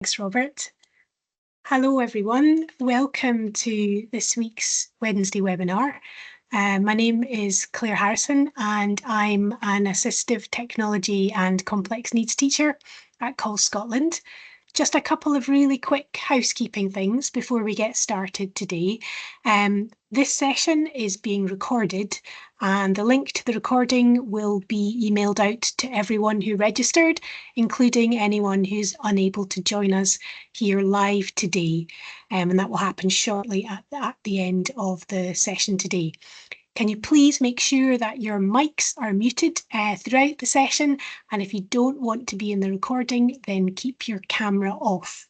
Thanks, Robert. Hello, everyone. Welcome to this week's Wednesday webinar. My name is Claire Harrison, and I'm an Assistive Technology and Complex Needs teacher at Call Scotland. Just a couple of really quick housekeeping things before we get started today. This session is being recorded, and the link to the recording will be emailed out to everyone who registered, including anyone who's unable to join us here live today. And that will happen shortly at the end of the session today. Can you please make sure that your mics are muted throughout the session? And if you don't want to be in the recording, then keep your camera off.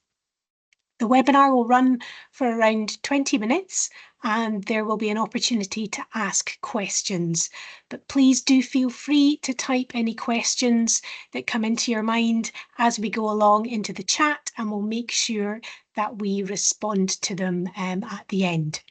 The webinar will run for around 20 minutes and there will be an opportunity to ask questions. But please do feel free to type any questions that come into your mind as we go along into the chat, and we'll make sure that we respond to them at the end.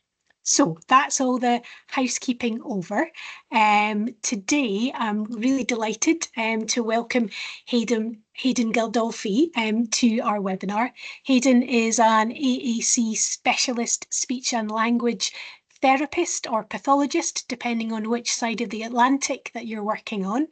So that's all the housekeeping over. Today, I'm really delighted to welcome Hayden Gildolfi to our webinar. Hayden is an AAC specialist speech and language therapist or pathologist, depending on which side of the Atlantic that you're working on.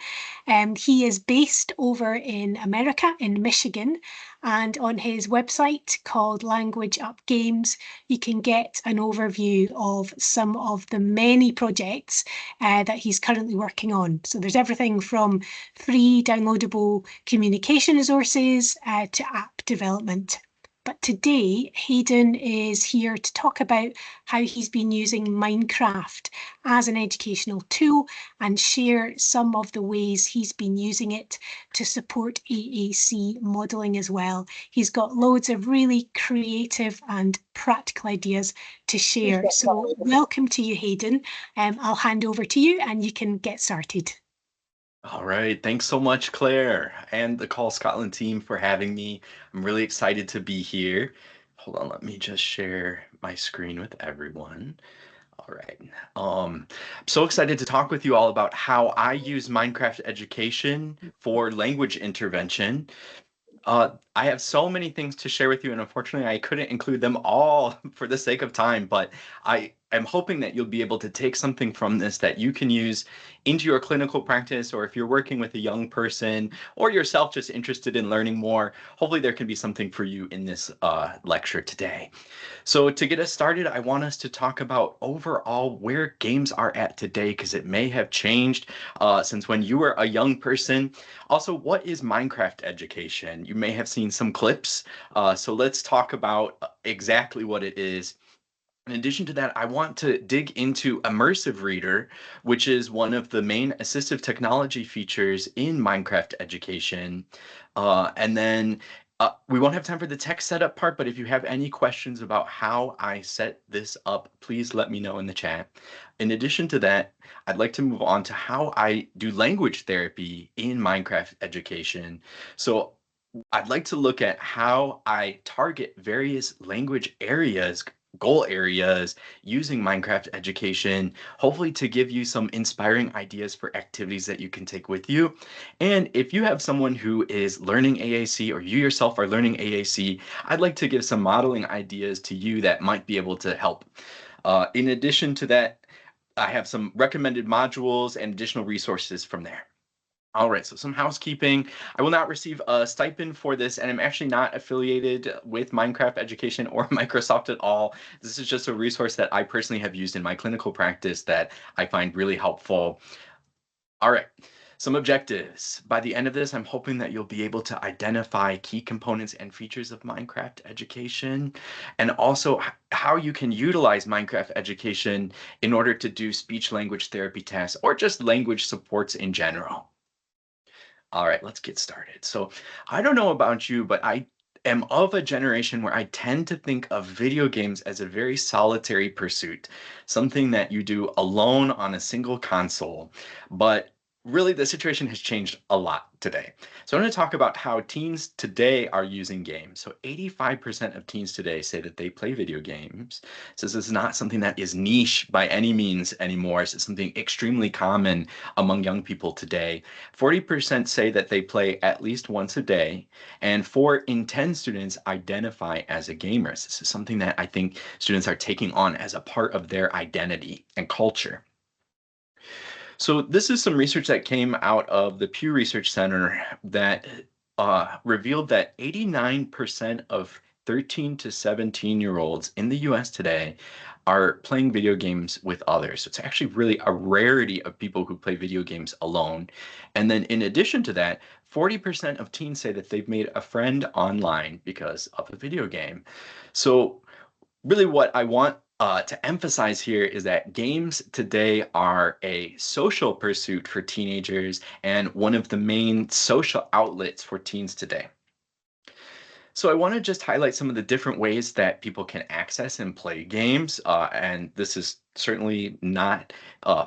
He is based over in America, in Michigan, and on his website called Language Up Games, you can get an overview of some of the many projects that he's currently working on. So there's everything from free downloadable communication resources to app development. But today, Hayden is here to talk about how he's been using Minecraft as an educational tool and share some of the ways he's been using it to support AAC modelling as well. He's got loads of really creative and practical ideas to share. So welcome to you, Hayden. I'll hand over to you and you can get started. All right. Thanks so much, Claire, and the Call Scotland team for having me. I'm really excited to be here. Hold on, let me just share my screen with everyone. All right. I'm so excited to talk with you all about how I use Minecraft education for language intervention. I have so many things to share with you, and unfortunately, I couldn't include them all for the sake of time, but I am hoping that you'll be able to take something from this that you can use into your clinical practice, or if you're working with a young person or yourself just interested in learning more, hopefully there can be something for you in this lecture today. So to get us started, I want us to talk about overall where games are at today, because it may have changed since when you were a young person. Also, what is Minecraft education? You may have seen some clips, so let's talk about exactly what it is. In addition to that, I want to dig into Immersive Reader, which is one of the main assistive technology features in Minecraft education. And then we won't have time for the tech setup part, but if you have any questions about how I set this up, please let me know in the chat. In addition to that, I'd like to move on to how I do language therapy in Minecraft education. So I'd like to look at how I target various language areas, goal areas, using Minecraft education, hopefully to give you some inspiring ideas for activities that you can take with you. And if you have someone who is learning AAC or you yourself are learning AAC, I'd like to give some modeling ideas to you that might be able to help. In addition to that, I have some recommended modules and additional resources from there. All right, so some housekeeping. I will not receive a stipend for this, and I'm actually not affiliated with Minecraft Education or Microsoft at all. This is just a resource that I personally have used in my clinical practice that I find really helpful. All right, some objectives. By the end of this, I'm hoping that you'll be able to identify key components and features of Minecraft Education, and also how you can utilize Minecraft Education in order to do speech language therapy tasks or just language supports in general. All right, let's get started. So I don't know about you, but I am of a generation where I tend to think of video games as a very solitary pursuit, something that you do alone on a single console. But really the situation has changed a lot today. So I want to talk about how teens today are using games. So 85% of teens today say that they play video games. So this is not something that is niche by any means anymore. It's something extremely common among young people today. 40% say that they play at least once a day, and 4 in 10 students identify as a gamer. This is something that I think students are taking on as a part of their identity and culture. So this is some research that came out of the Pew Research Center that revealed that 89% of 13 to 17-year-olds in the US today are playing video games with others. So it's actually really a rarity of people who play video games alone. And then in addition to that, 40% of teens say that they've made a friend online because of a video game. So really what I want to emphasize here is that games today are a social pursuit for teenagers and one of the main social outlets for teens today. So I want to just highlight some of the different ways that people can access and play games, and this is certainly not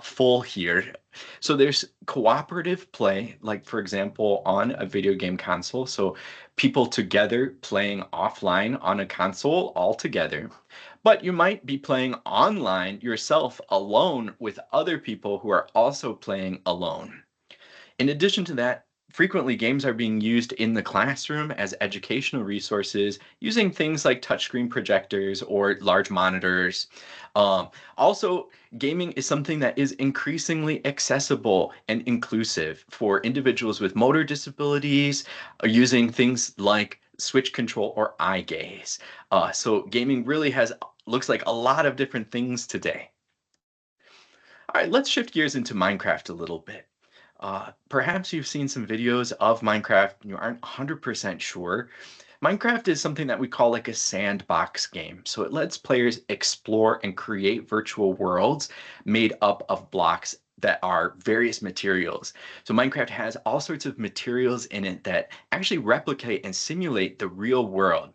full here. So there's cooperative play, like for example, on a video game console. So people together playing offline on a console all together. But you might be playing online yourself alone with other people who are also playing alone. In addition to that, frequently games are being used in the classroom as educational resources using things like touchscreen projectors or large monitors. Also, gaming is something that is increasingly accessible and inclusive for individuals with motor disabilities, using things like switch control or eye gaze. So gaming really has looks like a lot of different things today. All right, let's shift gears into Minecraft a little bit. Perhaps you've seen some videos of Minecraft and you aren't 100% sure. Minecraft is something that we call like a sandbox game. So it lets players explore and create virtual worlds made up of blocks that are various materials. So Minecraft has all sorts of materials in it that actually replicate and simulate the real world.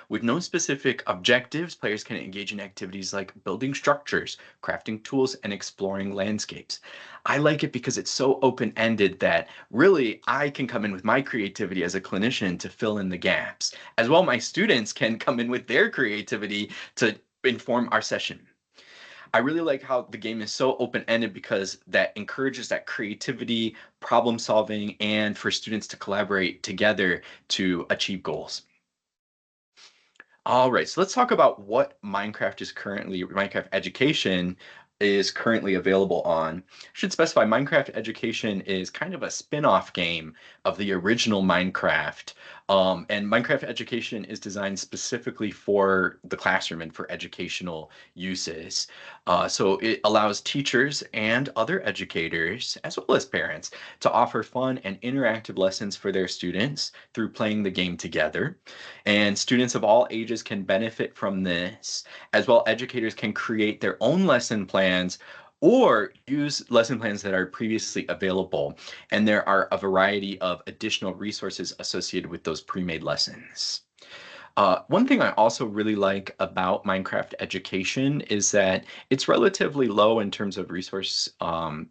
With no specific objectives, players can engage in activities like building structures, crafting tools, and exploring landscapes. I like it because it's so open ended that really I can come in with my creativity as a clinician to fill in the gaps. As well, my students can come in with their creativity to inform our session. I really like how the game is so open ended because that encourages that creativity, problem solving, and for students to collaborate together to achieve goals. All right, so let's talk about what Minecraft Education is currently available on. I should specify Minecraft Education is kind of a spin-off game of the original Minecraft. And Minecraft Education is designed specifically for the classroom and for educational uses. So it allows teachers and other educators, as well as parents, to offer fun and interactive lessons for their students through playing the game together. And students of all ages can benefit from this, as well educators can create their own lesson plans or use lesson plans that are previously available. And there are a variety of additional resources associated with those pre-made lessons. One thing I also really like about Minecraft Education is that it's relatively low in terms of resource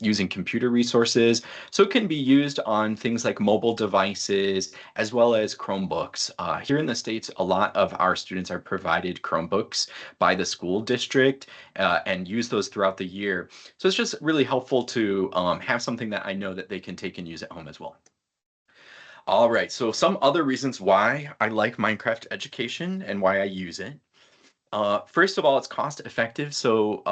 using computer resources. So it can be used on things like mobile devices as well as Chromebooks. Here in the States, a lot of our students are provided Chromebooks by the school district and use those throughout the year. So it's just really helpful to have something that I know that they can take and use at home as well. All right, so some other reasons why I like Minecraft Education and why I use it. First of all, it's cost effective. So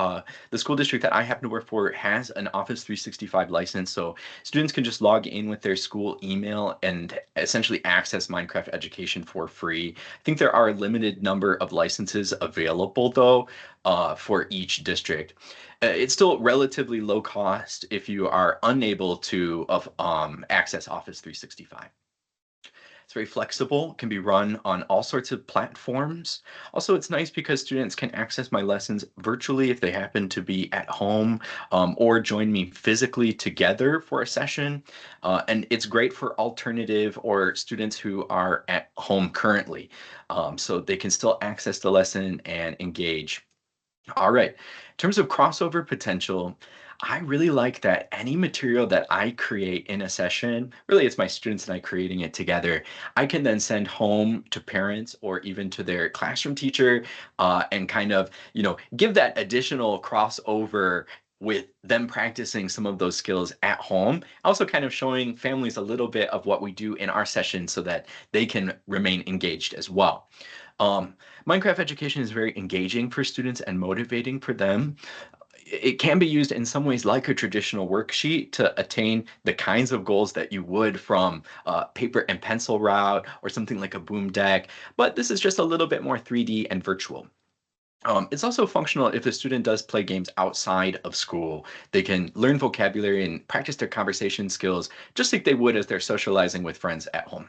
the school district that I happen to work for has an Office 365 license. So students can just log in with their school email and essentially access Minecraft Education for free. I think there are a limited number of licenses available though for each district. It's still relatively low cost if you are unable to access Office 365. It's very flexible, can be run on all sorts of platforms. Also, it's nice because students can access my lessons virtually if they happen to be at home or join me physically together for a session. And it's great for alternative or students who are at home currently. So they can still access the lesson and engage. All right. In terms of crossover potential, I really like that any material that I create in a session, really it's my students and I creating it together, I can then send home to parents or even to their classroom teacher and kind of, give that additional crossover with them practicing some of those skills at home. Also kind of showing families a little bit of what we do in our session so that they can remain engaged as well. Um, Minecraft education is very engaging for students and motivating for them. It can be used in some ways like a traditional worksheet to attain the kinds of goals that you would from a paper and pencil route or something like a boom deck, but this is just a little bit more 3D and virtual. It's also functional if the student does play games outside of school. They can learn vocabulary and practice their conversation skills just like they would as they're socializing with friends at home.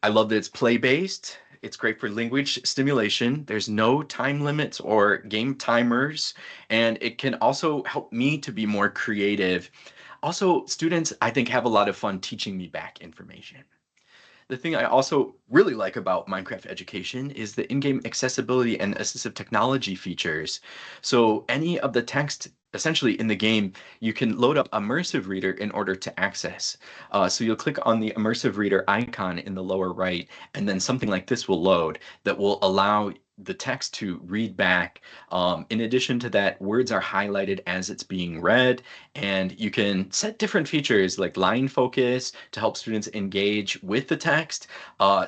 I love that it's play-based. It's great for language stimulation. There's no time limits or game timers, and it can also help me to be more creative. Also, students, I think, have a lot of fun teaching me back information. The thing I also really like about Minecraft education is the in-game accessibility and assistive technology features. So any of the text essentially in the game, you can load up immersive reader in order to access. So you'll click on the immersive reader icon in the lower right, and then something like this will load that will allow the text to read back. In addition to that, words are highlighted as it's being read, and you can set different features like line focus to help students engage with the text.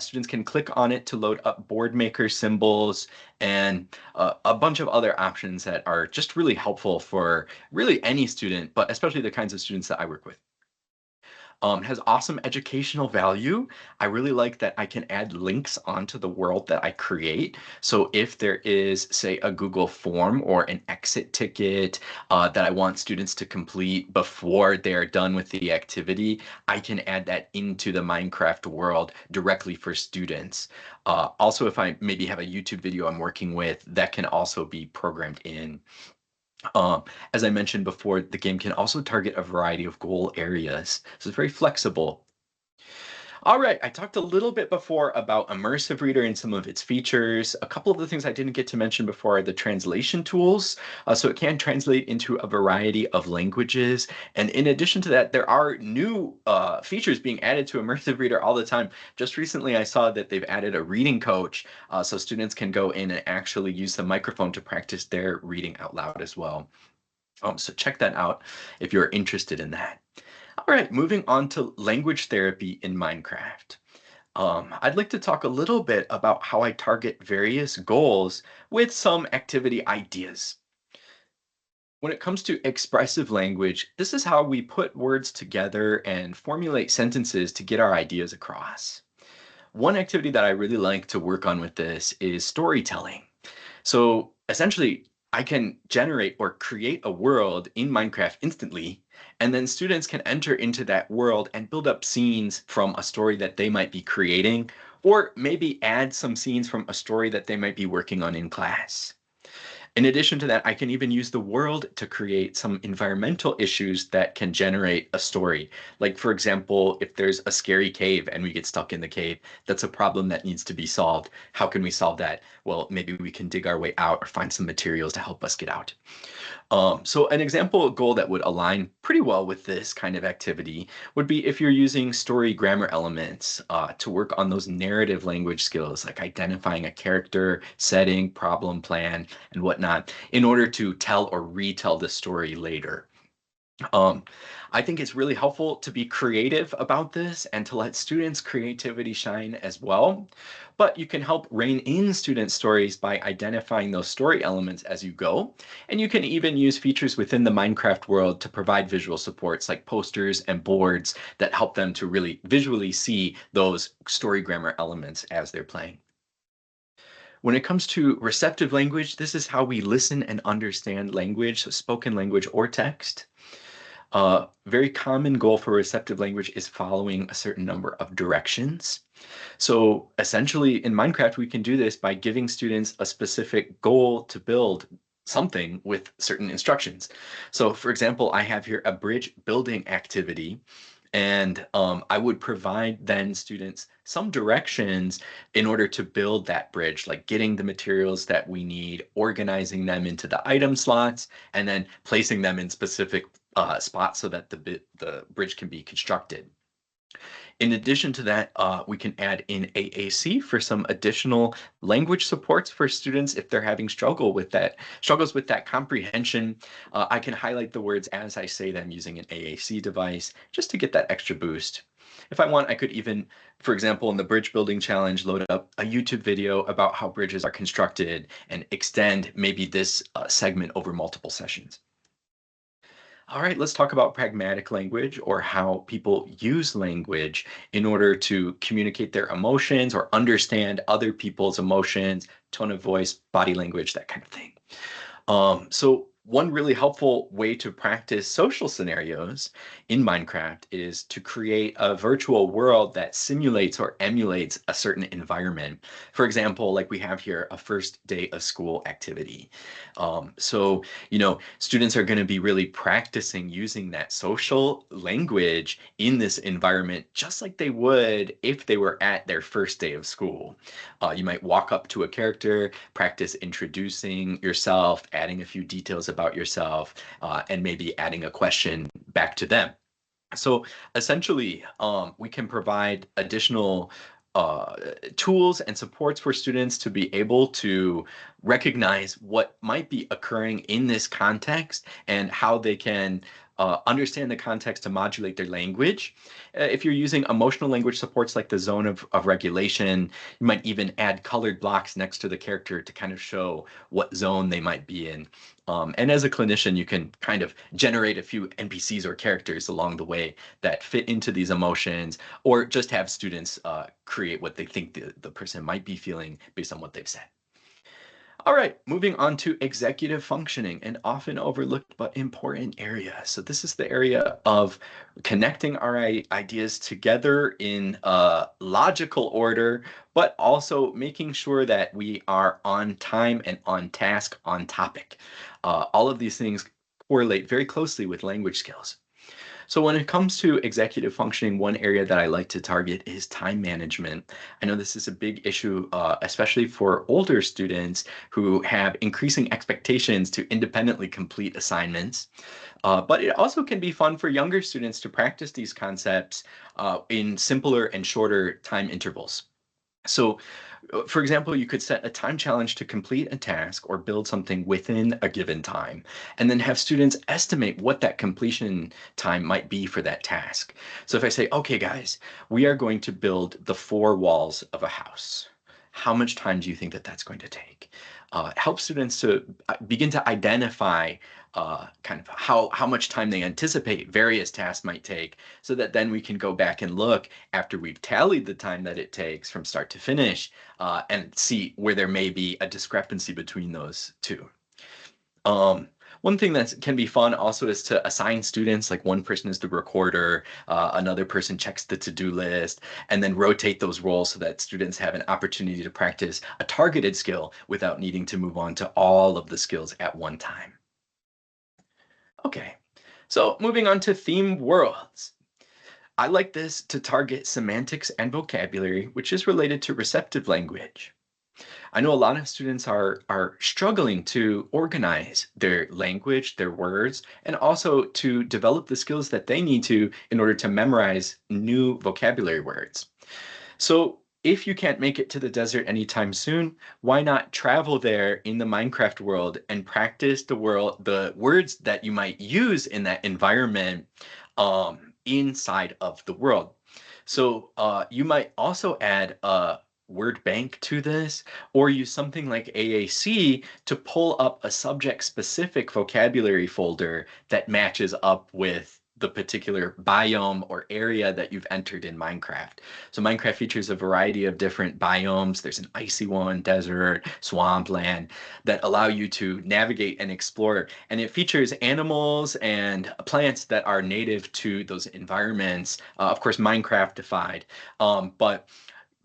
Students can click on it to load up board maker symbols and a bunch of other options that are just really helpful for really any student, but especially the kinds of students that I work with. Has awesome educational value. I really like that I can add links onto the world that I create. So if there is, say, a Google form or an exit ticket that I want students to complete before they're done with the activity, I can add that into the Minecraft world directly for students. Also, if I maybe have a YouTube video I'm working with, that can also be programmed in. As I mentioned before, the game can also target a variety of goal areas, so it's very flexible. All right, I talked a little bit before about Immersive Reader and some of its features. A couple of the things I didn't get to mention before are the translation tools. So it can translate into a variety of languages. And in addition to that, there are new features being added to Immersive Reader all the time. Just recently, I saw that they've added a reading coach so students can go in and actually use the microphone to practice their reading out loud as well. So check that out if you're interested in that. All right, moving on to language therapy in Minecraft. I'd like to talk a little bit about how I target various goals with some activity ideas. When it comes to expressive language, this is how we put words together and formulate sentences to get our ideas across. One activity that I really like to work on with this is storytelling. So essentially, I can generate or create a world in Minecraft instantly, and then students can enter into that world and build up scenes from a story that they might be creating, or maybe add some scenes from a story that they might be working on in class. In addition to that, I can even use the world to create some environmental issues that can generate a story. Like, for example, if there's a scary cave and we get stuck in the cave, that's a problem that needs to be solved. How can we solve that? Well, maybe we can dig our way out or find some materials to help us get out. So an example goal that would align pretty well with this kind of activity would be if you're using story grammar elements to work on those narrative language skills, like identifying a character, setting, problem, plan, and whatnot, in order to tell or retell the story later. Um, I think it's really helpful to be creative about this and to let students' creativity shine as well. But you can help rein in student stories by identifying those story elements as you go. And you can even use features within the Minecraft world to provide visual supports like posters and boards that help them to really visually see those story grammar elements as they're playing. When it comes to receptive language, this is how we listen and understand language, so spoken language or text. Very common goal for receptive language is following a certain number of directions. So essentially in Minecraft, we can do this by giving students a specific goal to build something with certain instructions. So for example, I have here a bridge building activity. And I would provide then students some directions in order to build that bridge, like getting the materials that we need, organizing them into the item slots, and then placing them in specific spots so that the bridge can be constructed. In addition to that, we can add in AAC for some additional language supports for students if they're having struggles with that comprehension. I can highlight the words as I say them using an AAC device just to get that extra boost. If I want, I could even, for example, in the bridge building challenge, load up a YouTube video about how bridges are constructed and extend maybe this segment over multiple sessions. All right, let's talk about pragmatic language, or how people use language in order to communicate their emotions or understand other people's emotions, tone of voice, body language, that kind of thing. So one really helpful way to practice social scenarios in Minecraft is to create a virtual world that simulates or emulates a certain environment. For example, like we have here, a first day of school activity. Students are going to be really practicing using that social language in this environment, just like they would if they were at their first day of school. You might walk up to a character, practice introducing yourself, adding a few details about yourself, and maybe adding a question back to them. So essentially, we can provide additional uh, tools and supports for students to be able to recognize what might be occurring in this context and how they can understand the context to modulate their language. If you're using emotional language supports like the zone of regulation, you might even add colored blocks next to the character to kind of show what zone they might be in. And as a clinician, you can kind of generate a few NPCs or characters along the way that fit into these emotions, or just have students create what they think the person might be feeling based on what they've said. All right, moving on to executive functioning, an often overlooked but important area. So this is the area of connecting our ideas together in a logical order, but also making sure that we are on time and on task, on topic. All of these things correlate very closely with language skills. So when it comes to executive functioning, one area that I like to target is time management. I know this is a big issue, especially for older students who have increasing expectations to independently complete assignments. But it also can be fun for younger students to practice these concepts in simpler and shorter time intervals. So, for example, you could set a time challenge to complete a task or build something within a given time, and then have students estimate what that completion time might be for that task. So if I say, okay, guys, we are going to build the four walls of a house. How much time do you think that that's going to take? Help students to begin to identify kind of how much time they anticipate various tasks might take, so that then we can go back and look after we've tallied the time that it takes from start to finish, and see where there may be a discrepancy between those two. Um, One thing that can be fun also is to assign students, like one person is the recorder, another person checks the to-do list, and then rotate those roles so that students have an opportunity to practice a targeted skill without needing to move on to all of the skills at one time. Okay, so moving on to theme worlds. I like this to target semantics and vocabulary, which is related to receptive language. I know a lot of students are struggling to organize their language, their words, and also to develop the skills that they need to in order to memorize new vocabulary words. So if you can't make it to the desert anytime soon, why not travel there in the Minecraft world and practice the words that you might use in that environment inside of the world. So you might also add a word bank to this, or use something like AAC to pull up a subject specific vocabulary folder that matches up with the particular biome or area that you've entered in Minecraft. So Minecraft features a variety of different biomes. There's an icy one, desert, swampland, that allow you to navigate and explore. And it features animals and plants that are native to those environments, of course, Minecraftified, but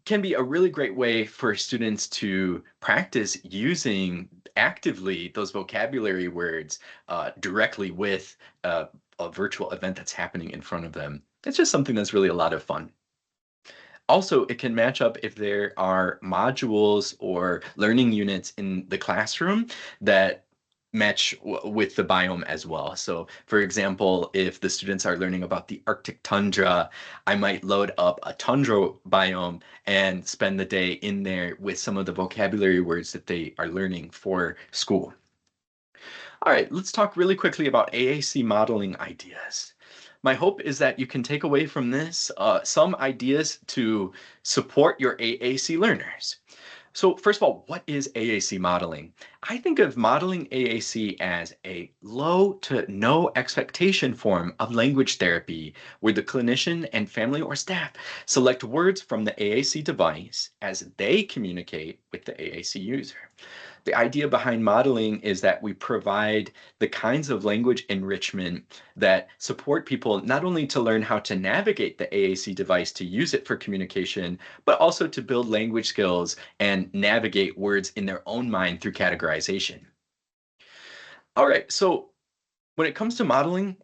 can be a really great way for students to practice using actively those vocabulary words directly with a virtual event that's happening in front of them. It's just something that's really a lot of fun. Also, it can match up if there are modules or learning units in the classroom that match with the biome as well. So, for example, if the students are learning about the Arctic tundra, I might load up a tundra biome and spend the day in there with some of the vocabulary words that they are learning for school. All right, let's talk really quickly about AAC modeling ideas. My hope is that you can take away from this some ideas to support your AAC learners. So, first of all, what is AAC modeling? I think of modeling AAC as a low to no expectation form of language therapy where the clinician and family or staff select words from the AAC device as they communicate with the AAC user. The idea behind modeling is that we provide the kinds of language enrichment that support people not only to learn how to navigate the AAC device to use it for communication, but also to build language skills and navigate words in their own mind through categorization. All right, so when it comes to modeling,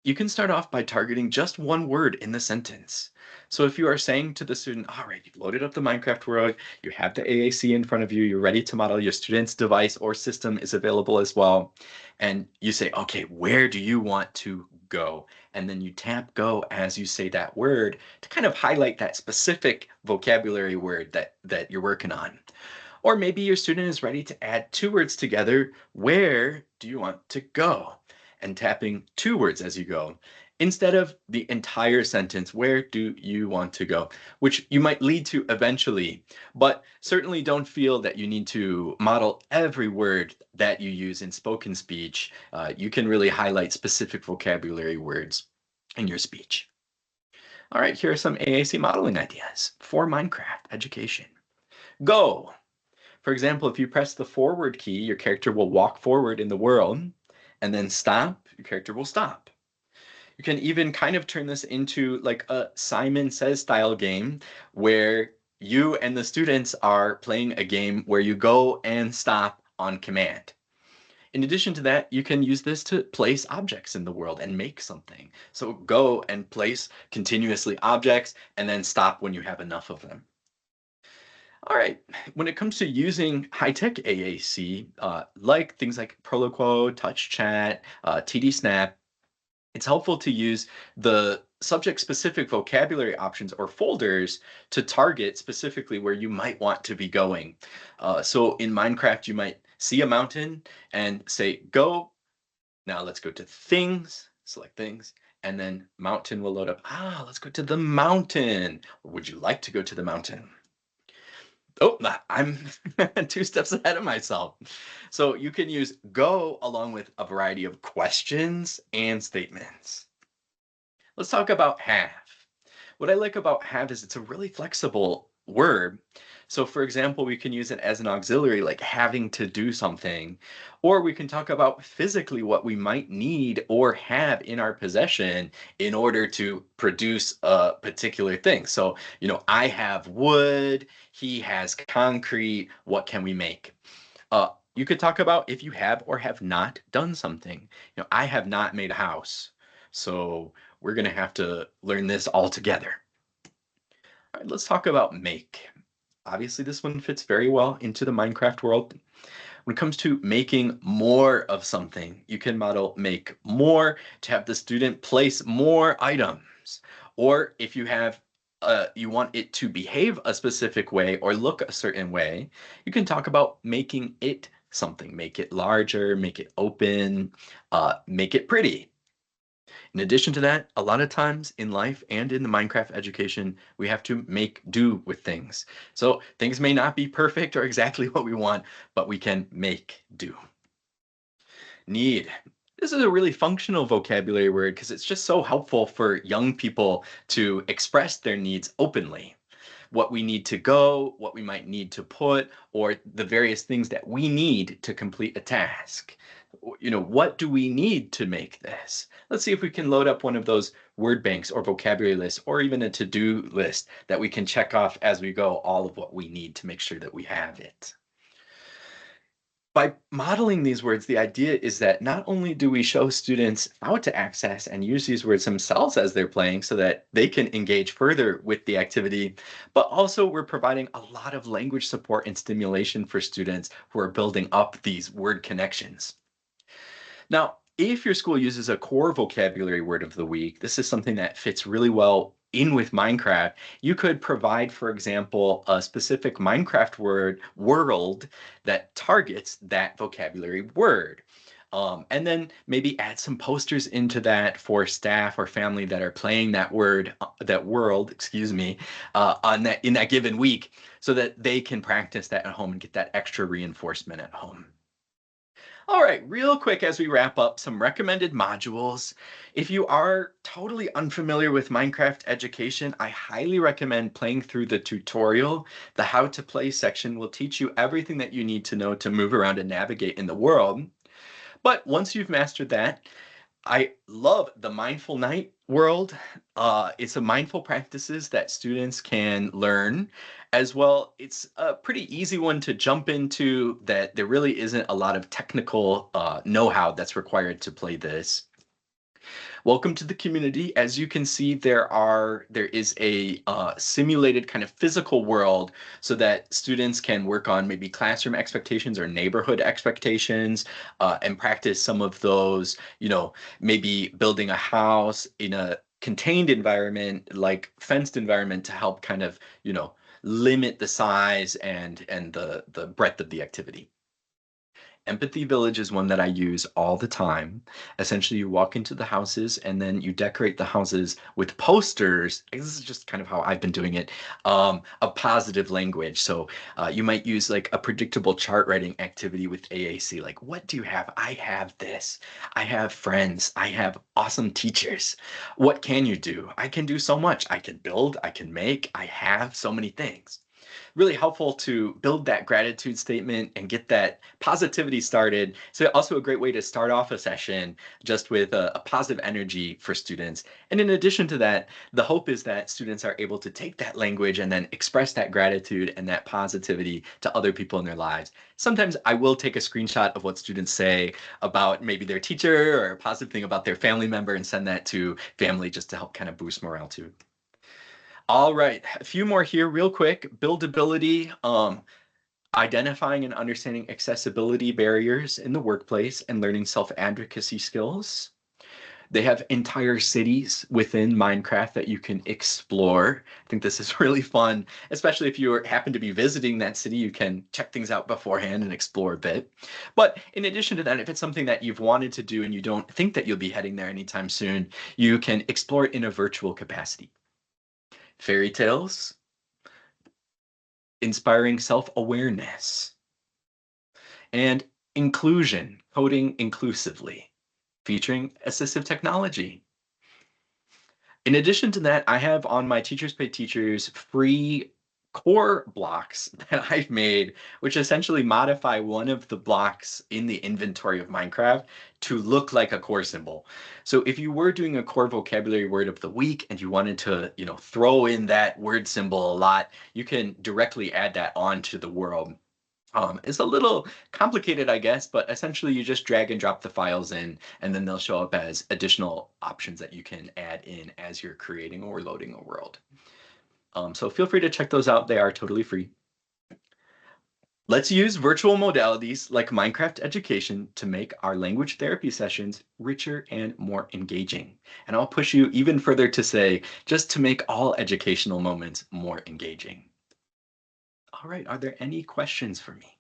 you can start off by targeting just one word in the sentence. So if you are saying to the student, all right, you've loaded up the Minecraft world, you have the AAC in front of you, you're ready to model, your student's device or system is available as well. And you say, okay, where do you want to go? And then you tap go as you say that word to kind of highlight that specific vocabulary word that you're working on. Or maybe your student is ready to add two words together. Where do you want to go? And tapping two words as you go instead of the entire sentence. Where do you want to go? Which you might lead to eventually, but certainly don't feel that you need to model every word that you use in spoken speech. You can really highlight specific vocabulary words in your speech. All right, here are some AAC modeling ideas for Minecraft education. Go. For example, if you press the forward key, your character will walk forward in the world, and then stop, your character will stop. You can even kind of turn this into like a Simon Says style game where you and the students are playing a game where you go and stop on command. In addition to that, you can use this to place objects in the world and make something. So go and place continuously objects and then stop when you have enough of them. All right. When it comes to using high-tech AAC, like things like Proloquo, Touch Chat, TD Snap, it's helpful to use the subject-specific vocabulary options or folders to target specifically where you might want to be going. So in Minecraft, you might see a mountain and say, go. Now let's go to things, select things, and then mountain will load up. Ah, let's go to the mountain. Would you like to go to the mountain? Oh, I'm 2 steps ahead of myself. So you can use go along with a variety of questions and statements. Let's talk about have. What I like about have is it's a really flexible word. So, for example, we can use it as an auxiliary, like having to do something, or we can talk about physically what we might need or have in our possession in order to produce a particular thing. So, I have wood, he has concrete, what can we make? You could talk about if you have or have not done something. I have not made a house. So, we're going to have to learn this all together. All right, let's talk about make. Obviously, this one fits very well into the Minecraft world. When it comes to making more of something, you can model make more to have the student place more items. Or if you want it to behave a specific way or look a certain way, you can talk about making it something. Make it larger, make it open, make it pretty. In addition to that, a lot of times in life and in the Minecraft education, we have to make do with things. So things may not be perfect or exactly what we want, but we can make do. Need. This is a really functional vocabulary word because it's just so helpful for young people to express their needs openly. What we need to go, what we might need to put, or the various things that we need to complete a task. What do we need to make this? Let's see if we can load up one of those word banks or vocabulary lists or even a to-do list that we can check off as we go all of what we need to make sure that we have it. By modeling these words, the idea is that not only do we show students how to access and use these words themselves as they're playing so that they can engage further with the activity, but also we're providing a lot of language support and stimulation for students who are building up these word connections. Now, if your school uses a core vocabulary word of the week, this is something that fits really well in with Minecraft. You could provide, for example, a specific Minecraft word world that targets that vocabulary word. And then maybe add some posters into that for staff or family that are playing that word, that world, excuse me, on that in that given week, so that they can practice that at home and get that extra reinforcement at home. All right, real quick as we wrap up, some recommended modules. If you are totally unfamiliar with Minecraft education, I highly recommend playing through the tutorial. The how to play section will teach you everything that you need to know to move around and navigate in the world. But once you've mastered that, I love the Mindful Night world. It's a mindful practices that students can learn as well. It's a pretty easy one to jump into that there really isn't a lot of technical know-how that's required to play this. Welcome to the community. As you can see, there is a simulated kind of physical world so that students can work on maybe classroom expectations or neighborhood expectations and practice some of those, maybe building a house in a contained environment, like fenced environment to help kind of, limit the size and the breadth of the activity. Empathy Village is one that I use all the time. Essentially, you walk into the houses and then you decorate the houses with posters. This is just kind of how I've been doing it, of positive language. So you might use like a predictable chart writing activity with AAC. Like, what do you have? I have this. I have friends. I have awesome teachers. What can you do? I can do so much. I can build. I can make. I have so many things. Really helpful to build that gratitude statement and get that positivity started. So also a great way to start off a session just with a positive energy for students. And in addition to that, the hope is that students are able to take that language and then express that gratitude and that positivity to other people in their lives. Sometimes I will take a screenshot of what students say about maybe their teacher or a positive thing about their family member and send that to family just to help kind of boost morale too. All right, a few more here real quick. Buildability, identifying and understanding accessibility barriers in the workplace and learning self-advocacy skills. They have entire cities within Minecraft that you can explore. I think this is really fun, especially if you happen to be visiting that city, you can check things out beforehand and explore a bit. But in addition to that, if it's something that you've wanted to do and you don't think that you'll be heading there anytime soon, you can explore it in a virtual capacity. Fairy tales, inspiring self-awareness, and inclusion, coding inclusively, featuring assistive technology. In addition to that, I have on my Teachers Pay Teachers free core blocks that I've made, which essentially modify one of the blocks in the inventory of Minecraft to look like a core symbol. So if you were doing a core vocabulary word of the week and you wanted to, throw in that word symbol a lot, you can directly add that onto the world. It's a little complicated, I guess, but essentially you just drag and drop the files in, and then they'll show up as additional options that you can add in as you're creating or loading a world. So feel free to check those out. They are totally free. Let's use virtual modalities like Minecraft Education to make our language therapy sessions richer and more engaging. And I'll push you even further to say, just to make all educational moments more engaging. All right, are there any questions for me?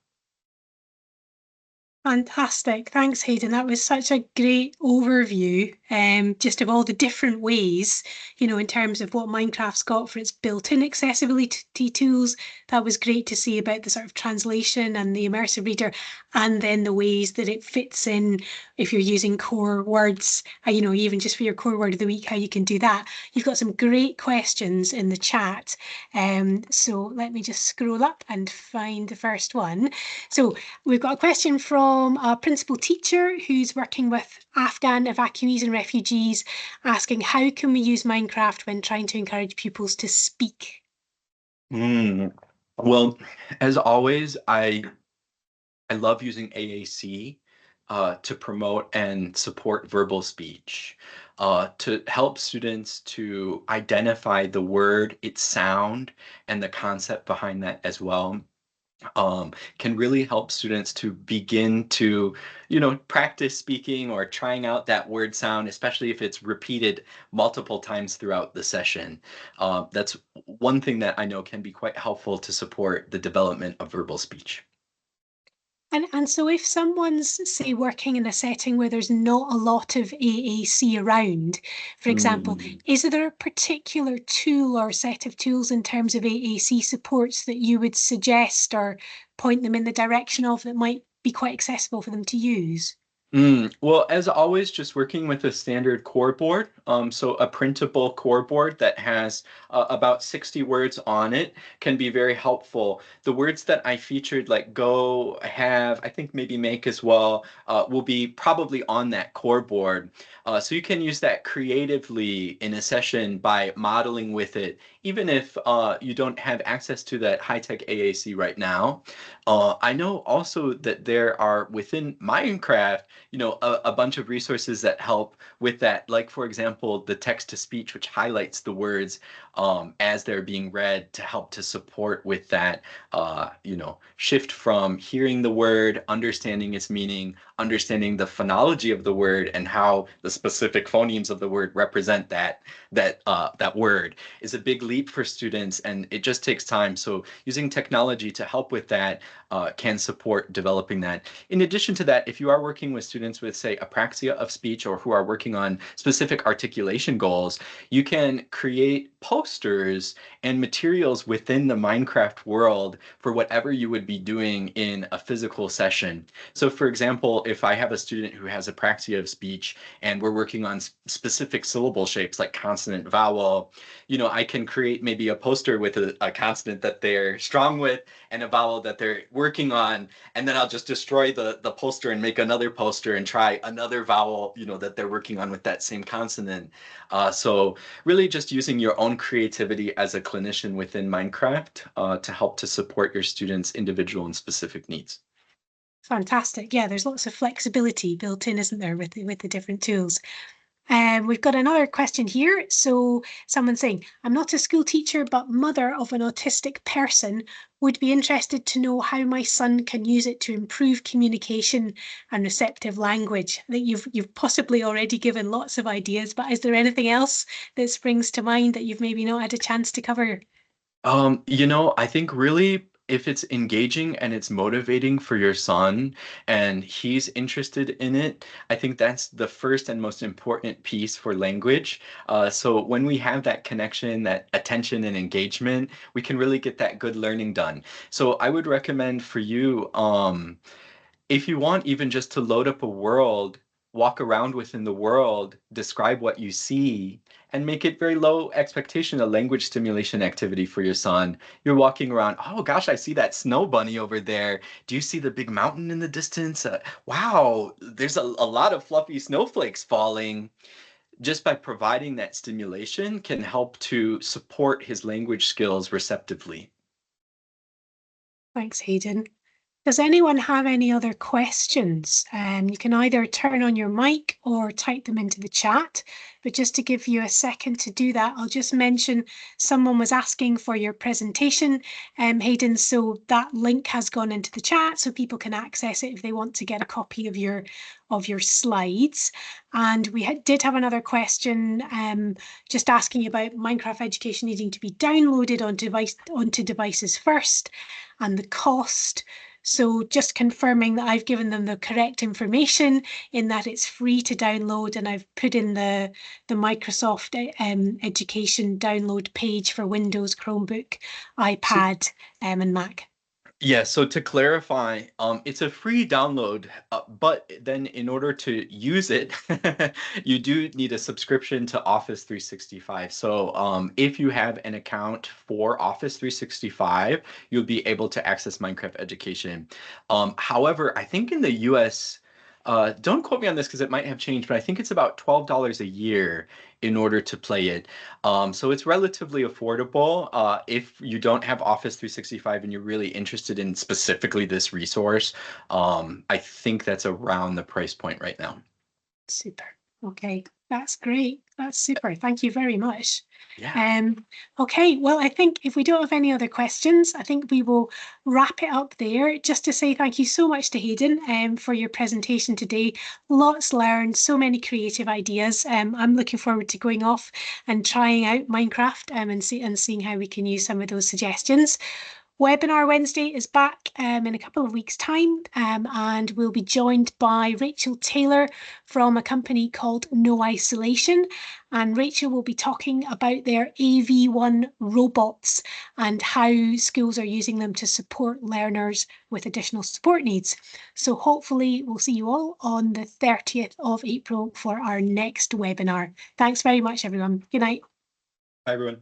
Fantastic. Thanks, Hayden. That was such a great overview, just of all the different ways, in terms of what Minecraft's got for its built-in accessibility tools. That was great to see about the sort of translation and the immersive reader, and then the ways that it fits in if you're using core words, even just for your core word of the week, how you can do that. You've got some great questions in the chat. So let me just scroll up and find the first one. So we've got a question from a principal teacher who's working with Afghan evacuees and refugees, asking how can we use Minecraft when trying to encourage pupils to speak? Well, as always, I I love using AAC to promote and support verbal speech, to help students to identify the word, its sound, and the concept behind that as well. Can really help students to begin to, practice speaking or trying out that word sound, especially if it's repeated multiple times throughout the session. That's one thing that I know can be quite helpful to support the development of verbal speech. And so if someone's, say, working in a setting where there's not a lot of AAC around, for example, Mm. is there a particular tool or set of tools in terms of AAC supports that you would suggest or point them in the direction of that might be quite accessible for them to use? Well, as always, just working with a standard core board. So a printable core board that has about 60 words on it can be very helpful. The words that I featured, like go, have, I think maybe make as well, will be probably on that core board. So you can use that creatively in a session by modeling with it, even if you don't have access to that high-tech AAC right now. I know also that there are within Minecraft, a bunch of resources that help with that. Like, for example, the text to speech, which highlights the words as they're being read to help to support with that, shift from hearing the word, understanding its meaning, understanding the phonology of the word, and how the specific phonemes of the word represent that word is a big leap for students, and it just takes time. So using technology to help with that can support developing that. In addition to that, if you are working with students with, say, apraxia of speech or who are working on specific articulation goals, you can create posters and materials within the Minecraft world for whatever you would be doing in a physical session. So, for example, if I have a student who has apraxia of speech and we're working on specific syllable shapes like consonant, vowel, I can create maybe a poster with a consonant that they're strong with and a vowel that they're working on, and then I'll just destroy the poster and make another poster and try another vowel, that they're working on with that same consonant. So really just using your own creativity as a clinician within Minecraft to help to support your students' individual and specific needs. Fantastic. Yeah, there's lots of flexibility built in, isn't there, with the different tools. We've got another question here. So someone's saying, I'm not a school teacher, but mother of an autistic person, would be interested to know how my son can use it to improve communication and receptive language. I think you've possibly already given lots of ideas, but is there anything else that springs to mind that you've maybe not had a chance to cover? I think really if it's engaging and it's motivating for your son and he's interested in it, I think that's the first and most important piece for language. So when we have that connection, that attention and engagement, we can really get that good learning done. So I would recommend for you, if you want even just to load up a world, walk around within the world, describe what you see, and make it very low expectation, a language stimulation activity for your son. You're walking around, oh gosh, I see that snow bunny over there. Do you see the big mountain in the distance? Wow, there's a lot of fluffy snowflakes falling. Just by providing that stimulation can help to support his language skills receptively. Thanks, Hayden. Does anyone have any other questions? You can either turn on your mic or type them into the chat. But just to give you a second to do that, I'll just mention someone was asking for your presentation, Hayden. So that link has gone into the chat, so people can access it if they want to get a copy of your slides. And we did have another question just asking about Minecraft education needing to be downloaded onto devices first and the cost. So just confirming that I've given them the correct information in that it's free to download, and I've put in the Microsoft education download page for Windows, Chromebook, So iPad, and Mac. yeah, so to clarify, it's a free download, but then in order to use it, you do need a subscription to Office 365. So if you have an account for Office 365, you'll be able to access Minecraft Education. However, I think in the US, don't quote me on this because it might have changed, but I think it's about $12 a year. in order to play it. So it's relatively affordable. If you don't have Office 365 and you're really interested in specifically this resource, I think that's around the price point right now. Super. Okay, that's great. That's super. Thank you very much. Yeah. Okay, well, I think if we don't have any other questions, I think we will wrap it up there. Just to say thank you so much to Hayden for your presentation today. Lots learned, so many creative ideas. I'm looking forward to going off and trying out Minecraft and seeing how we can use some of those suggestions. Webinar Wednesday is back in a couple of weeks' time, and we'll be joined by Rachel Taylor from a company called No Isolation. And Rachel will be talking about their AV1 robots and how schools are using them to support learners with additional support needs. So hopefully we'll see you all on the 30th of April for our next webinar. Thanks very much, everyone. Good night. Hi, everyone.